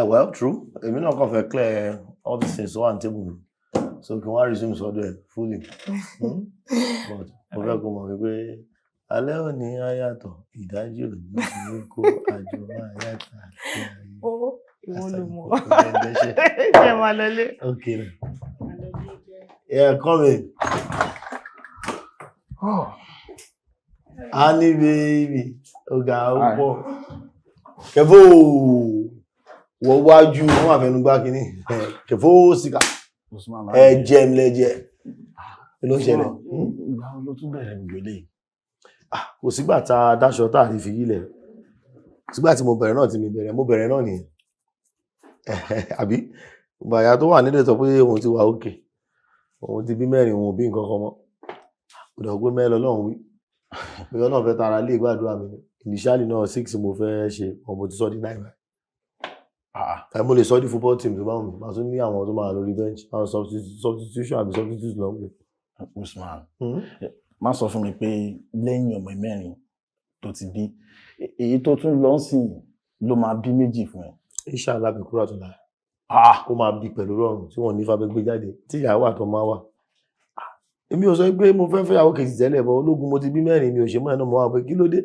Well, true. Èmi náà kàn fẹ́ clear all these things on table. So can I resume sọ́dọ̀ fully? But mo fẹ́ kó mọ̀ wípé alẹ́ òní ayàtọ̀ ìdájí òní ní kó àjọ ayàtọ̀. Ó ìwọ ló mọ̀. Ṣé máa lọlé? Okay. Yeah, come in. Honey baby. Ọ̀gá ọ̀pọ̀. Kẹfó wọ́n wájú wọ́n wà fẹ́nu gbá kínní. Kẹfó síkà. Ẹ̀jẹ̀ ńlẹ̀jẹ̀. Kí ló ń ṣẹlẹ̀? Ìgbà wo ló tún bẹ̀rẹ̀ gbèlè? Kò sígbà tá a dáṣọ tá a lè fi yílẹ̀. Sígbà tí mo bẹ̀rẹ̀ náà tí mi bẹ̀rẹ̀, mo bẹ̀rẹ̀ náà nìyẹn. Àbí? Bàyá tó wà nílẹ̀ sọ pé òun ti wà òkè. Òun ti bí mẹ́rin, òun ò bí nǹkan kan mọ́. Òdògbé mẹ́lọ lọ́hùn wí. Ìyọ́ náà fẹ́ tara lé gbàdúrà mi. Initially náà 6 mo fẹ́ ṣe, ọmọ ti sọ di 9. Mo lè sọ di football team tó bá wù mí. Màá tún ní àwọn tó máa lórí bench. Àwọn substitution àbí substitute lọ́wọ́. Usman, má sọ fún mi pé lẹ́yìn ọmọ mẹ́rin tó ti bí, èyí tó tún lọ sí ló máa bí méjì fún ẹ. Inshallah bí kúrò àtúnlá. Ó máa bí pẹ̀lú rọrùn tí wọ́n ní fàbẹ́ gbé jáde tí ìyàwó àtọ́ máa wà. Èmi ò sọ pé mo fẹ́ fẹ́ àwọn kejì tẹ́lẹ̀ bọ́ ológun mo ti bí mẹ́rin mi ò ṣe mọ́ ẹ̀nà mọ́ wà pé kí ló dé?